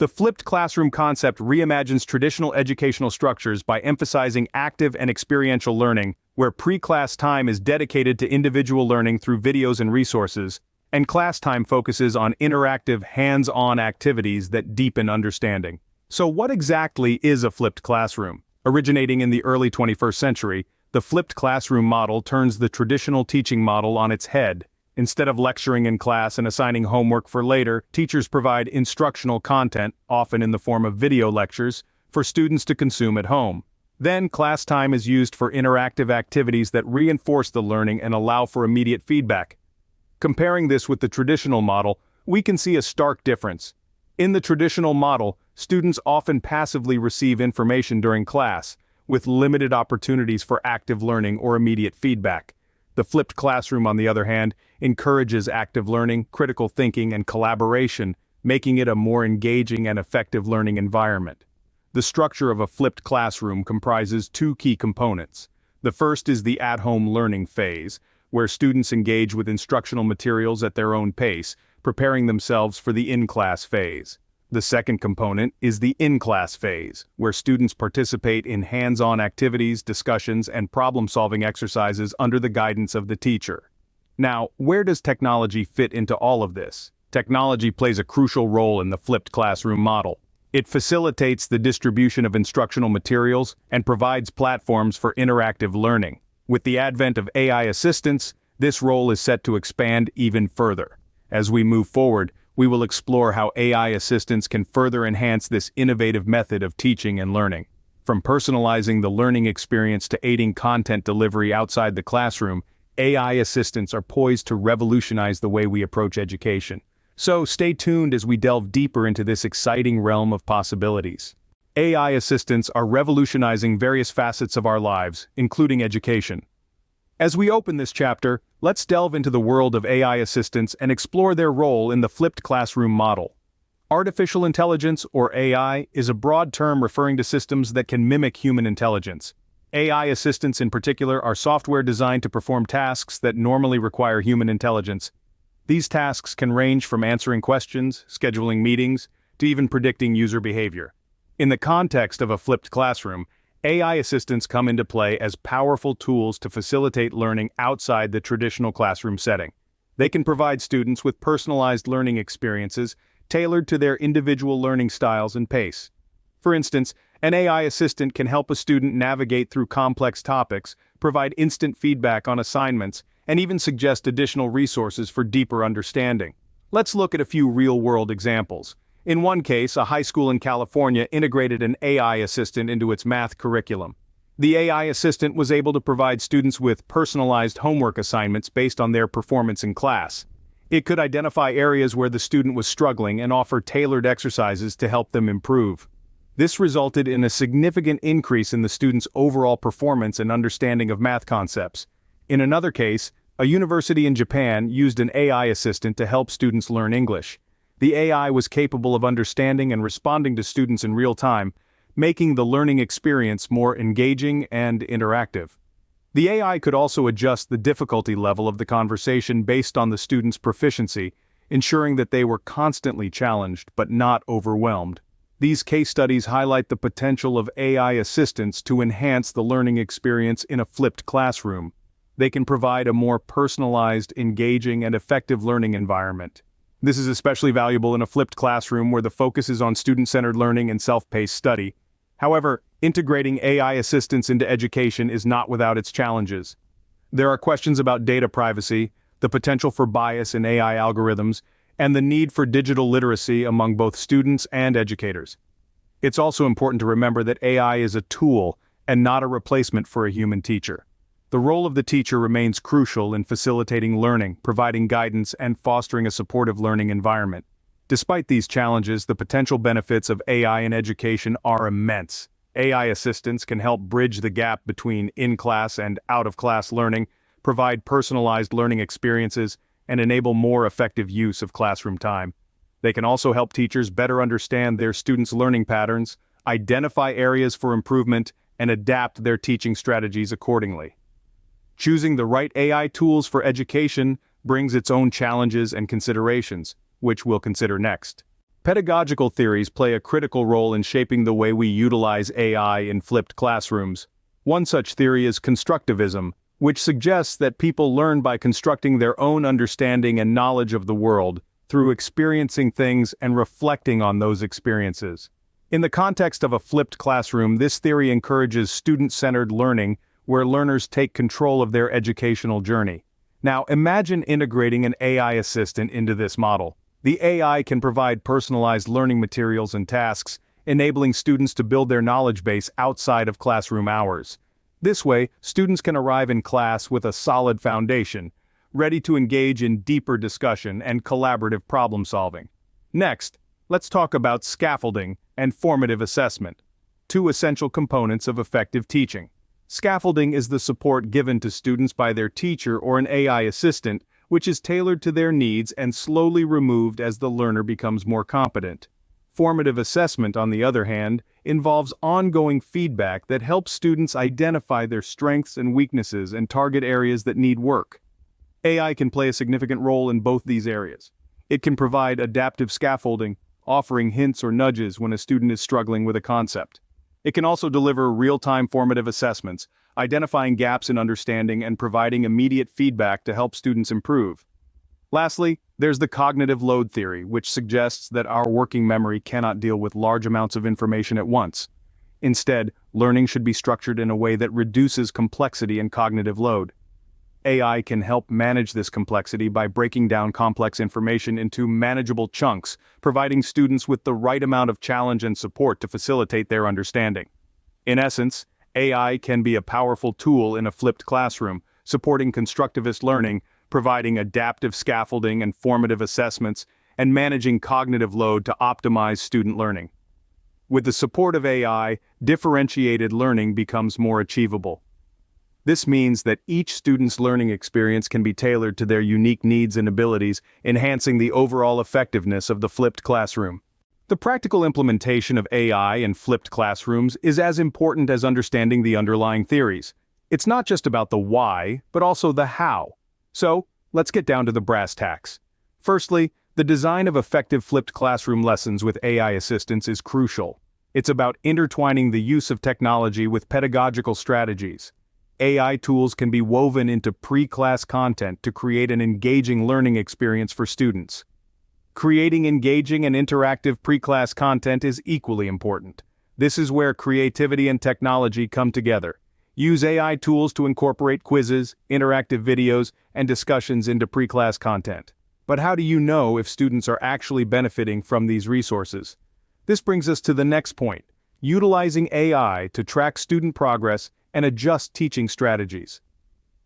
The flipped classroom concept reimagines traditional educational structures by emphasizing active and experiential learning, where pre-class time is dedicated to individual learning through videos and resources, and class time focuses on interactive, hands-on activities that deepen understanding. So what exactly is a flipped classroom? Originating in the early 21st century, the flipped classroom model turns the traditional teaching model on its head. Instead of lecturing in class and assigning homework for later, teachers provide instructional content, often in the form of video lectures, for students to consume at home. Then, class time is used for interactive activities that reinforce the learning and allow for immediate feedback. Comparing this with the traditional model, we can see a stark difference. In the traditional model, students often passively receive information during class, with limited opportunities for active learning or immediate feedback. The flipped classroom, on the other hand, encourages active learning, critical thinking, and collaboration, making it a more engaging and effective learning environment. The structure of a flipped classroom comprises two key components. The first is the at-home learning phase, where students engage with instructional materials at their own pace, preparing themselves for the in-class phase. The second component is the in-class phase, where students participate in hands-on activities, discussions, and problem-solving exercises under the guidance of the teacher. Now, where does technology fit into all of this? Technology plays a crucial role in the flipped classroom model. It facilitates the distribution of instructional materials and provides platforms for interactive learning. With the advent of AI assistants, this role is set to expand even further. As we move forward, we will explore how AI assistants can further enhance this innovative method of teaching and learning. From personalizing the learning experience to aiding content delivery outside the classroom, AI assistants are poised to revolutionize the way we approach education. So stay tuned as we delve deeper into this exciting realm of possibilities. AI assistants are revolutionizing various facets of our lives, including education. As we open this chapter, let's delve into the world of AI assistants and explore their role in the flipped classroom model. Artificial intelligence, or AI, is a broad term referring to systems that can mimic human intelligence. AI assistants in particular are software designed to perform tasks that normally require human intelligence. These tasks can range from answering questions, scheduling meetings, to even predicting user behavior. In the context of a flipped classroom, AI assistants come into play as powerful tools to facilitate learning outside the traditional classroom setting. They can provide students with personalized learning experiences tailored to their individual learning styles and pace. For instance, an AI assistant can help a student navigate through complex topics, provide instant feedback on assignments, and even suggest additional resources for deeper understanding. Let's look at a few real-world examples. In one case, a high school in California integrated an AI assistant into its math curriculum. The AI assistant was able to provide students with personalized homework assignments based on their performance in class. It could identify areas where the student was struggling and offer tailored exercises to help them improve. This resulted in a significant increase in the student's overall performance and understanding of math concepts. In another case, a university in Japan used an AI assistant to help students learn English. The AI was capable of understanding and responding to students in real time, making the learning experience more engaging and interactive. The AI could also adjust the difficulty level of the conversation based on the student's proficiency, ensuring that they were constantly challenged but not overwhelmed. These case studies highlight the potential of AI assistants to enhance the learning experience in a flipped classroom. They can provide a more personalized, engaging, and effective learning environment. This is especially valuable in a flipped classroom where the focus is on student-centered learning and self-paced study. However, integrating AI assistants into education is not without its challenges. There are questions about data privacy, the potential for bias in AI algorithms, and the need for digital literacy among both students and educators. It's also important to remember that AI is a tool and not a replacement for a human teacher. The role of the teacher remains crucial in facilitating learning, providing guidance, and fostering a supportive learning environment. Despite these challenges, the potential benefits of AI in education are immense. AI assistants can help bridge the gap between in-class and out-of-class learning, provide personalized learning experiences, and enable more effective use of classroom time. They can also help teachers better understand their students' learning patterns, identify areas for improvement, and adapt their teaching strategies accordingly. Choosing the right AI tools for education brings its own challenges and considerations, which we'll consider next. Pedagogical theories play a critical role in shaping the way we utilize AI in flipped classrooms. One such theory is constructivism, which suggests that people learn by constructing their own understanding and knowledge of the world, through experiencing things and reflecting on those experiences. In the context of a flipped classroom, this theory encourages student-centered learning, where learners take control of their educational journey. Now, imagine integrating an AI assistant into this model. The AI can provide personalized learning materials and tasks, enabling students to build their knowledge base outside of classroom hours. This way, students can arrive in class with a solid foundation, ready to engage in deeper discussion and collaborative problem solving. Next, let's talk about scaffolding and formative assessment, two essential components of effective teaching. Scaffolding is the support given to students by their teacher or an AI assistant, which is tailored to their needs and slowly removed as the learner becomes more competent. Formative assessment, on the other hand, involves ongoing feedback that helps students identify their strengths and weaknesses and target areas that need work. AI can play a significant role in both these areas. It can provide adaptive scaffolding, offering hints or nudges when a student is struggling with a concept. It can also deliver real-time formative assessments, identifying gaps in understanding and providing immediate feedback to help students improve. Lastly, there's the cognitive load theory, which suggests that our working memory cannot deal with large amounts of information at once. Instead, learning should be structured in a way that reduces complexity and cognitive load. AI can help manage this complexity by breaking down complex information into manageable chunks, providing students with the right amount of challenge and support to facilitate their understanding. In essence, AI can be a powerful tool in a flipped classroom, supporting constructivist learning, providing adaptive scaffolding and formative assessments, and managing cognitive load to optimize student learning. With the support of AI, differentiated learning becomes more achievable. This means that each student's learning experience can be tailored to their unique needs and abilities, enhancing the overall effectiveness of the flipped classroom. The practical implementation of AI in flipped classrooms is as important as understanding the underlying theories. It's not just about the why, but also the how. So, let's get down to the brass tacks. Firstly, the design of effective flipped classroom lessons with AI assistance is crucial. It's about intertwining the use of technology with pedagogical strategies. AI tools can be woven into pre-class content to create an engaging learning experience for students. Creating engaging and interactive pre-class content is equally important. This is where creativity and technology come together. Use AI tools to incorporate quizzes, interactive videos, and discussions into pre-class content. But how do you know if students are actually benefiting from these resources? This brings us to the next point: utilizing AI to track student progress and adjust teaching strategies.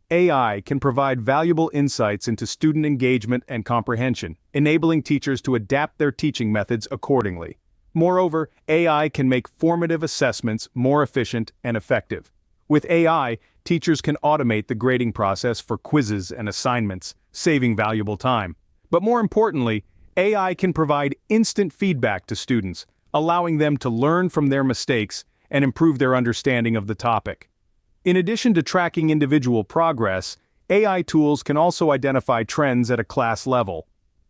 AI can provide valuable insights into student engagement and comprehension, enabling teachers to adapt their teaching methods accordingly. Moreover, AI can make formative assessments more efficient and effective. With AI, teachers can automate the grading process for quizzes and assignments, saving valuable time. But more importantly, AI can provide instant feedback to students, allowing them to learn from their mistakes and improve their understanding of the topic. In addition to tracking individual progress, AI tools can also identify trends at a class level.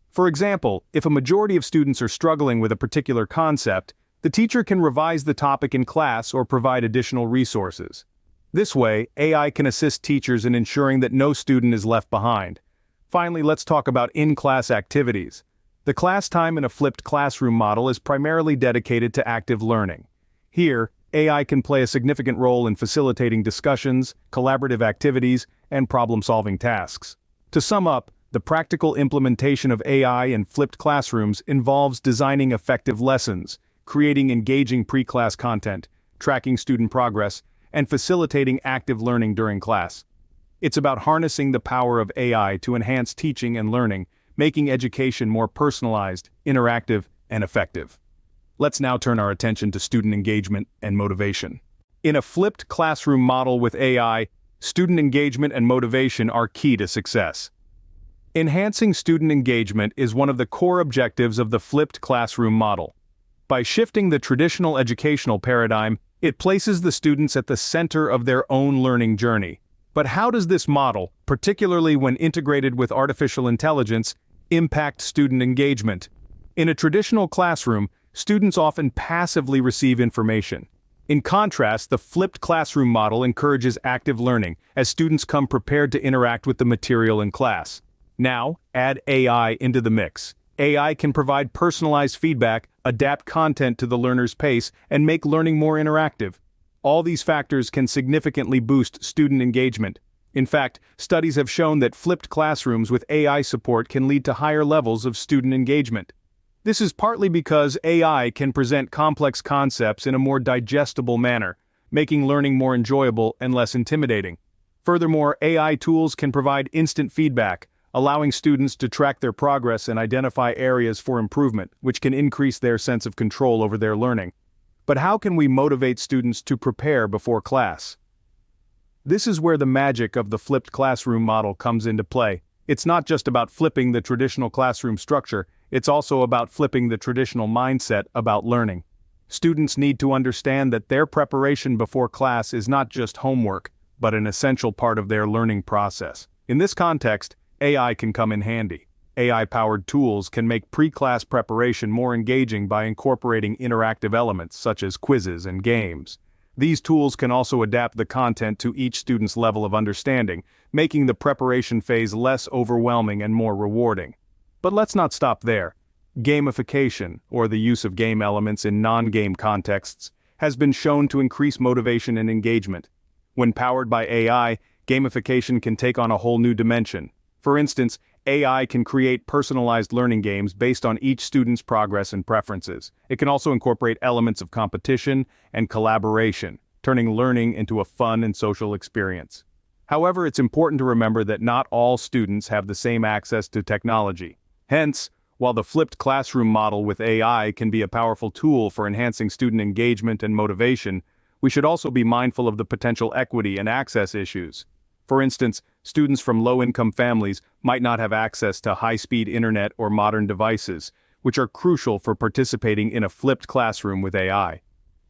For example, if a majority of students are struggling with a particular concept, the teacher can revise the topic in class or provide additional resources. This way, AI can assist teachers in ensuring that no student is left behind. Finally, let's talk about in-class activities. The class time in a flipped classroom model is primarily dedicated to active learning. Here, AI can play a significant role in facilitating discussions, collaborative activities, and problem-solving tasks. To sum up, the practical implementation of AI in flipped classrooms involves designing effective lessons, creating engaging pre-class content, tracking student progress, and facilitating active learning during class. It's about harnessing the power of AI to enhance teaching and learning, making education more personalized, interactive, and effective. Let's now turn our attention to student engagement and motivation. In a flipped classroom model with AI, student engagement and motivation are key to success. Enhancing student engagement is one of the core objectives of the flipped classroom model. By shifting the traditional educational paradigm, it places the students at the center of their own learning journey. But how does this model, particularly when integrated with artificial intelligence, impact student engagement? In a traditional classroom, students often passively receive information. In contrast, the flipped classroom model encourages active learning, as students come prepared to interact with the material in class. Now, add AI into the mix. AI can provide personalized feedback, adapt content to the learner's pace, and make learning more interactive. All these factors can significantly boost student engagement. In fact, studies have shown that flipped classrooms with AI support can lead to higher levels of student engagement. This is partly because AI can present complex concepts in a more digestible manner, making learning more enjoyable and less intimidating. Furthermore, AI tools can provide instant feedback, allowing students to track their progress and identify areas for improvement, which can increase their sense of control over their learning. But how can we motivate students to prepare before class? This is where the magic of the flipped classroom model comes into play. It's not just about flipping the traditional classroom structure, it's also about flipping the traditional mindset about learning. Students need to understand that their preparation before class is not just homework, but an essential part of their learning process. In this context, AI can come in handy. AI-powered tools can make pre-class preparation more engaging by incorporating interactive elements such as quizzes and games. These tools can also adapt the content to each student's level of understanding, making the preparation phase less overwhelming and more rewarding. But let's not stop there. Gamification, or the use of game elements in non-game contexts, has been shown to increase motivation and engagement. When powered by AI, gamification can take on a whole new dimension. For instance, AI can create personalized learning games based on each student's progress and preferences. It can also incorporate elements of competition and collaboration, turning learning into a fun and social experience. However, it's important to remember that not all students have the same access to technology. Hence, while the flipped classroom model with AI can be a powerful tool for enhancing student engagement and motivation, we should also be mindful of the potential equity and access issues. For instance, students from low-income families might not have access to high-speed internet or modern devices, which are crucial for participating in a flipped classroom with AI.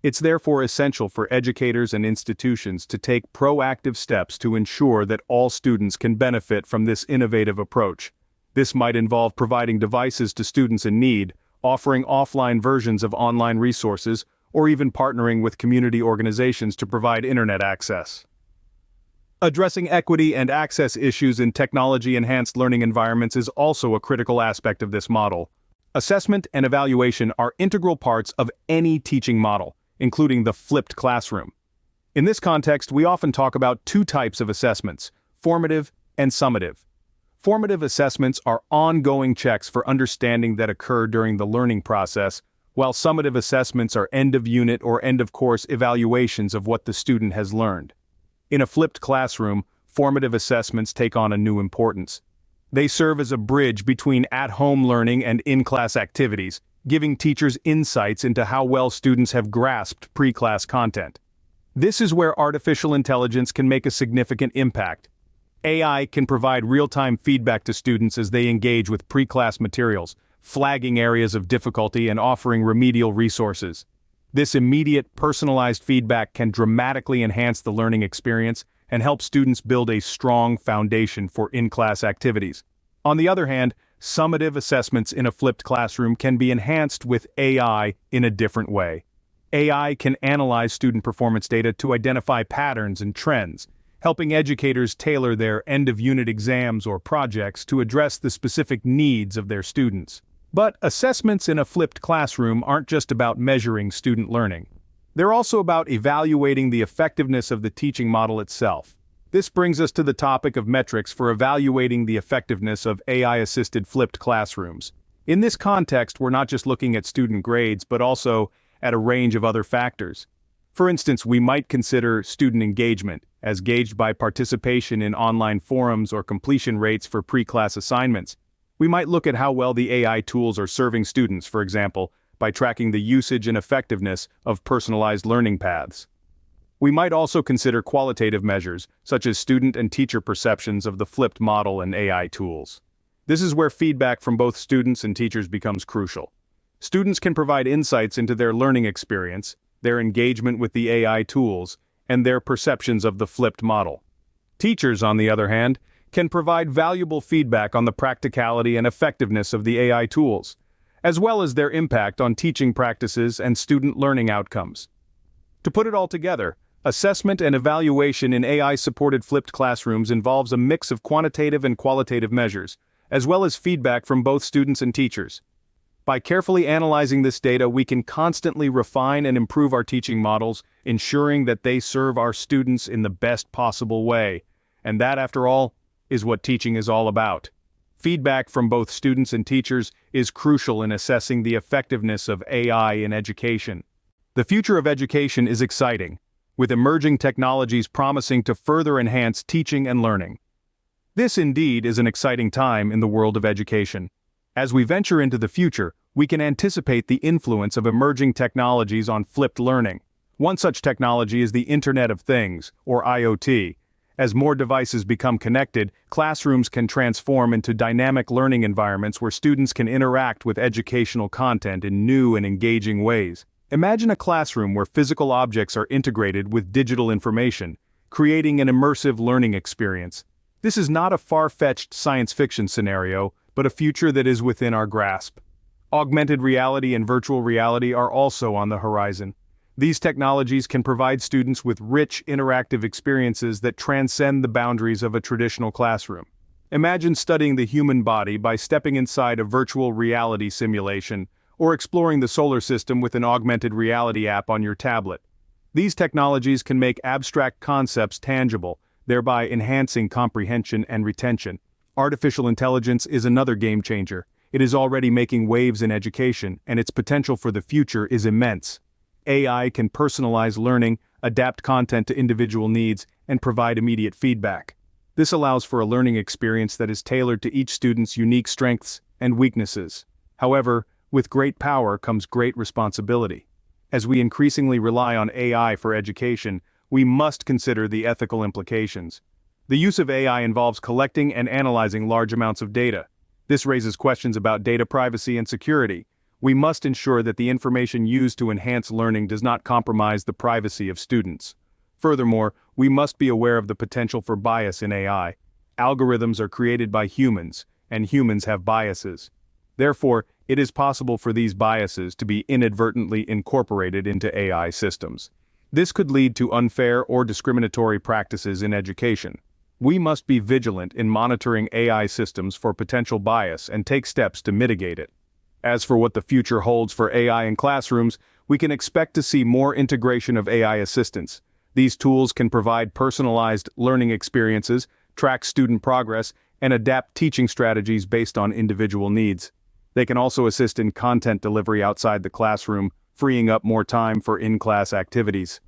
It's therefore essential for educators and institutions to take proactive steps to ensure that all students can benefit from this innovative approach. This might involve providing devices to students in need, offering offline versions of online resources, or even partnering with community organizations to provide internet access. Addressing equity and access issues in technology-enhanced learning environments is also a critical aspect of this model. Assessment and evaluation are integral parts of any teaching model, including the flipped classroom. In this context, we often talk about two types of assessments: formative and summative. Formative assessments are ongoing checks for understanding that occur during the learning process, while summative assessments are end-of-unit or end-of-course evaluations of what the student has learned. In a flipped classroom, formative assessments take on a new importance. They serve as a bridge between at-home learning and in-class activities, giving teachers insights into how well students have grasped pre-class content. This is where artificial intelligence can make a significant impact. AI can provide real-time feedback to students as they engage with pre-class materials, flagging areas of difficulty and offering remedial resources. This immediate, personalized feedback can dramatically enhance the learning experience and help students build a strong foundation for in-class activities. On the other hand, summative assessments in a flipped classroom can be enhanced with AI in a different way. AI can analyze student performance data to identify patterns and trends, helping educators tailor their end-of-unit exams or projects to address the specific needs of their students. But assessments in a flipped classroom aren't just about measuring student learning. They're also about evaluating the effectiveness of the teaching model itself. This brings us to the topic of metrics for evaluating the effectiveness of AI-assisted flipped classrooms. In this context, we're not just looking at student grades, but also at a range of other factors. For instance, we might consider student engagement, as gauged by participation in online forums or completion rates for pre-class assignments. We might look at how well the AI tools are serving students, for example, by tracking the usage and effectiveness of personalized learning paths. We might also consider qualitative measures, such as student and teacher perceptions of the flipped model and AI tools. This is where feedback from both students and teachers becomes crucial. Students can provide insights into their learning experience, their engagement with the AI tools, and their perceptions of the flipped model. Teachers, on the other hand, can provide valuable feedback on the practicality and effectiveness of the AI tools. as well as their impact on teaching practices and student learning outcomes. To put it all together, assessment and evaluation in AI-supported flipped classrooms involves a mix of quantitative and qualitative measures, as well as feedback from both students and teachers. By carefully analyzing this data, we can constantly refine and improve our teaching models, ensuring that they serve our students in the best possible way. And that, after all, is what teaching is all about. Feedback from both students and teachers is crucial in assessing the effectiveness of AI in education. The future of education is exciting, with emerging technologies promising to further enhance teaching and learning. This indeed is an exciting time in the world of education. As we venture into the future, we can anticipate the influence of emerging technologies on flipped learning. One such technology is the Internet of Things, or IoT. As more devices become connected, classrooms can transform into dynamic learning environments where students can interact with educational content in new and engaging ways. Imagine a classroom where physical objects are integrated with digital information, creating an immersive learning experience. This is not a far-fetched science fiction scenario, but a future that is within our grasp. Augmented reality and virtual reality are also on the horizon. These technologies can provide students with rich, interactive experiences that transcend the boundaries of a traditional classroom. Imagine studying the human body by stepping inside a virtual reality simulation, or exploring the solar system with an augmented reality app on your tablet. These technologies can make abstract concepts tangible, thereby enhancing comprehension and retention. Artificial intelligence is another game changer. It is already making waves in education, and its potential for the future is immense. AI can personalize learning, adapt content to individual needs, and provide immediate feedback. This allows for a learning experience that is tailored to each student's unique strengths and weaknesses. However, with great power comes great responsibility. As we increasingly rely on AI for education, we must consider the ethical implications. The use of AI involves collecting and analyzing large amounts of data. This raises questions about data privacy and security. We must ensure that the information used to enhance learning does not compromise the privacy of students. Furthermore, we must be aware of the potential for bias in AI. Algorithms are created by humans, and humans have biases. Therefore, it is possible for these biases to be inadvertently incorporated into AI systems. This could lead to unfair or discriminatory practices in education. We must be vigilant in monitoring AI systems for potential bias and take steps to mitigate it. As for what the future holds for AI in classrooms, we can expect to see more integration of AI assistants. These tools can provide personalized learning experiences, track student progress, and adapt teaching strategies based on individual needs. They can also assist in content delivery outside the classroom, freeing up more time for in-class activities.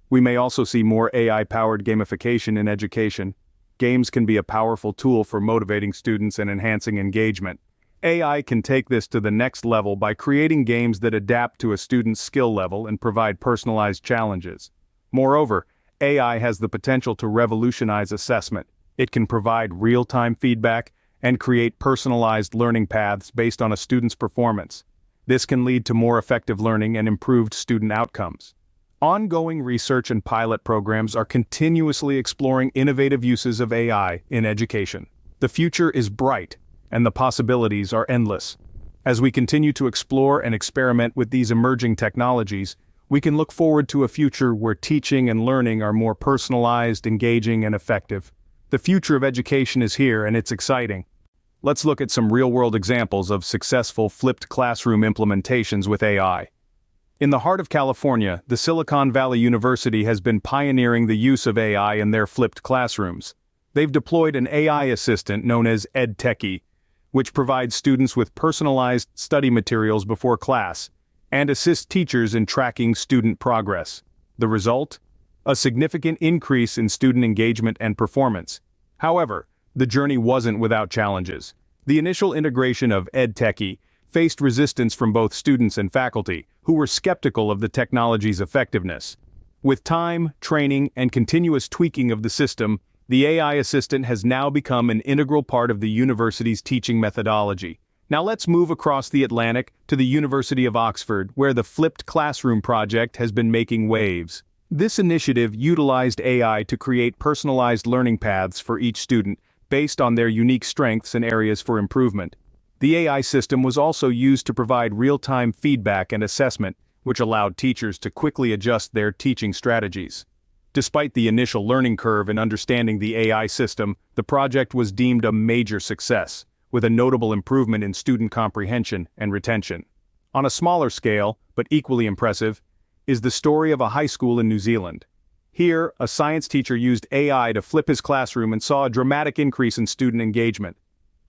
We may also see more AI-powered gamification in education. Games can be a powerful tool for motivating students and enhancing engagement. AI can take this to the next level by creating games that adapt to a student's skill level and provide personalized challenges. Moreover, AI has the potential to revolutionize assessment. It can provide real-time feedback and create personalized learning paths based on a student's performance. This can lead to more effective learning and improved student outcomes. Ongoing research and pilot programs are continuously exploring innovative uses of AI in education. The future is bright, and the possibilities are endless. As we continue to explore and experiment with these emerging technologies, we can look forward to a future where teaching and learning are more personalized, engaging, and effective. The future of education is here, and it's exciting. Let's look at some real-world examples of successful flipped classroom implementations with AI. In the heart of California, the Silicon Valley University has been pioneering the use of AI in their flipped classrooms. They've deployed an AI assistant known as EdTechie, which provides students with personalized study materials before class and assists teachers in tracking student progress. The result? A significant increase in student engagement and performance. However, the journey wasn't without challenges. The initial integration of EdTechie faced resistance from both students and faculty, who were skeptical of the technology's effectiveness. With time, training, and continuous tweaking of the system, the AI assistant has now become an integral part of the university's teaching methodology. Now let's move across the Atlantic to the University of Oxford, where the Flipped Classroom project has been making waves. This initiative utilized AI to create personalized learning paths for each student, based on their unique strengths and areas for improvement. The AI system was also used to provide real-time feedback and assessment, which allowed teachers to quickly adjust their teaching strategies. Despite the initial learning curve in understanding the AI system, the project was deemed a major success, with a notable improvement in student comprehension and retention. On a smaller scale, but equally impressive, is the story of a high school in New Zealand. Here, a science teacher used AI to flip his classroom and saw a dramatic increase in student engagement.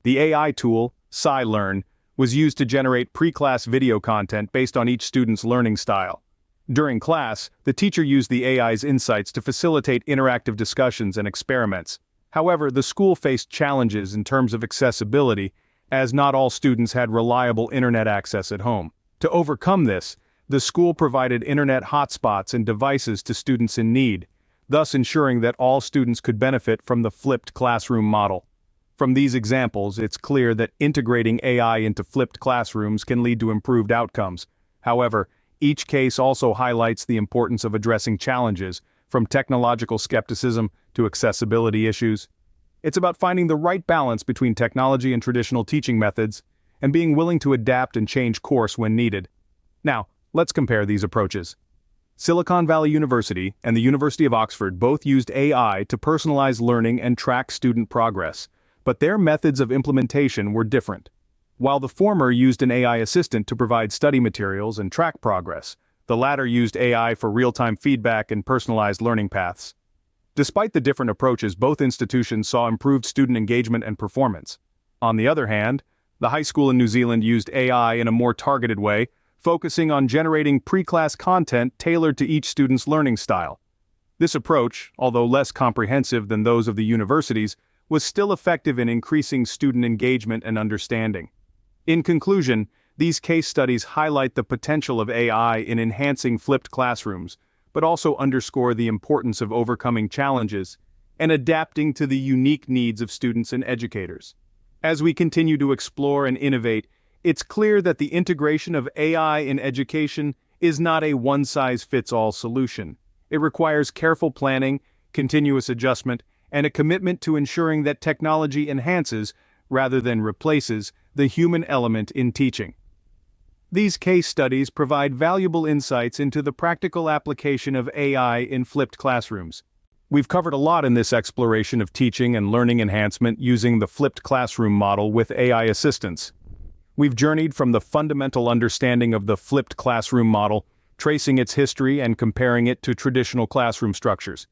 The AI tool, SciLearn, was used to generate pre-class video content based on each student's learning style. During class, the teacher used the AI's insights to facilitate interactive discussions and experiments. However, the school faced challenges in terms of accessibility, as not all students had reliable internet access at home. To overcome this, the school provided internet hotspots and devices to students in need, thus ensuring that all students could benefit from the flipped classroom model. From these examples, it's clear that integrating AI into flipped classrooms can lead to improved outcomes. However, each case also highlights the importance of addressing challenges, from technological skepticism to accessibility issues. It's about finding the right balance between technology and traditional teaching methods, and being willing to adapt and change course when needed. Now, let's compare these approaches. Silicon Valley University and the University of Oxford both used AI to personalize learning and track student progress, but their methods of implementation were different. While the former used an AI assistant to provide study materials and track progress, the latter used AI for real-time feedback and personalized learning paths. Despite the different approaches, both institutions saw improved student engagement and performance. On the other hand, the high school in New Zealand used AI in a more targeted way, focusing on generating pre-class content tailored to each student's learning style. This approach, although less comprehensive than those of the universities, was still effective in increasing student engagement and understanding. In conclusion, these case studies highlight the potential of AI in enhancing flipped classrooms, but also underscore the importance of overcoming challenges and adapting to the unique needs of students and educators. As we continue to explore and innovate, it's clear that the integration of AI in education is not a one-size-fits-all solution. It requires careful planning, continuous adjustment, and a commitment to ensuring that technology enhances, rather than replaces, the human element in teaching. These case studies provide valuable insights into the practical application of AI in flipped classrooms. We've covered a lot in this exploration of teaching and learning enhancement using the flipped classroom model with AI assistance. We've journeyed from the fundamental understanding of the flipped classroom model, tracing its history and comparing it to traditional classroom structures.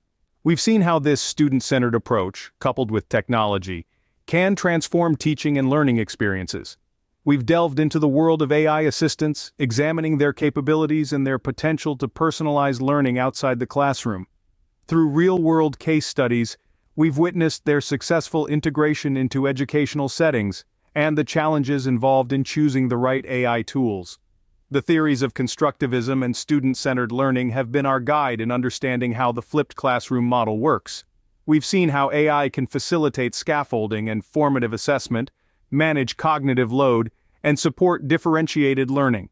We've seen how this student-centered approach, coupled with technology, can transform teaching and learning experiences. We've delved into the world of AI assistants, examining their capabilities and their potential to personalize learning outside the classroom. Through real-world case studies, we've witnessed their successful integration into educational settings and the challenges involved in choosing the right AI tools. The theories of constructivism and student-centered learning have been our guide in understanding how the flipped classroom model works. We've seen how AI can facilitate scaffolding and formative assessment, manage cognitive load, and support differentiated learning.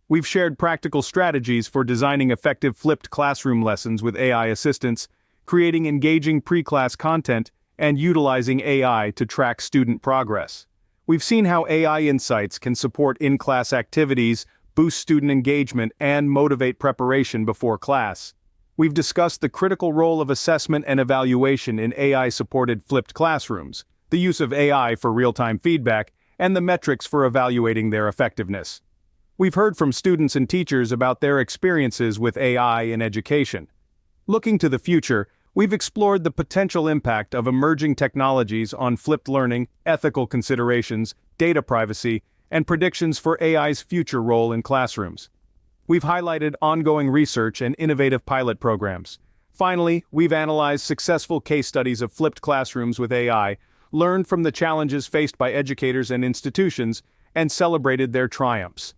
We've shared practical strategies for designing effective flipped classroom lessons with AI assistants, creating engaging pre-class content, and utilizing AI to track student progress. We've seen how AI insights can support in-class activities, boost student engagement, and motivate preparation before class. We've discussed the critical role of assessment and evaluation in AI-supported flipped classrooms, the use of AI for real-time feedback, and the metrics for evaluating their effectiveness. We've heard from students and teachers about their experiences with AI in education. Looking to the future, we've explored the potential impact of emerging technologies on flipped learning, ethical considerations, data privacy, and predictions for AI's future role in classrooms. We've highlighted ongoing research and innovative pilot programs. Finally, we've analyzed successful case studies of flipped classrooms with AI, learned from the challenges faced by educators and institutions, and celebrated their triumphs.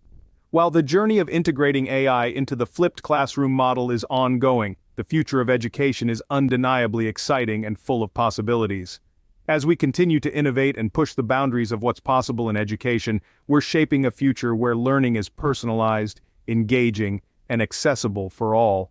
While the journey of integrating AI into the flipped classroom model is ongoing, the future of education is undeniably exciting and full of possibilities. As we continue to innovate and push the boundaries of what's possible in education, we're shaping a future where learning is personalized, engaging, and accessible for all.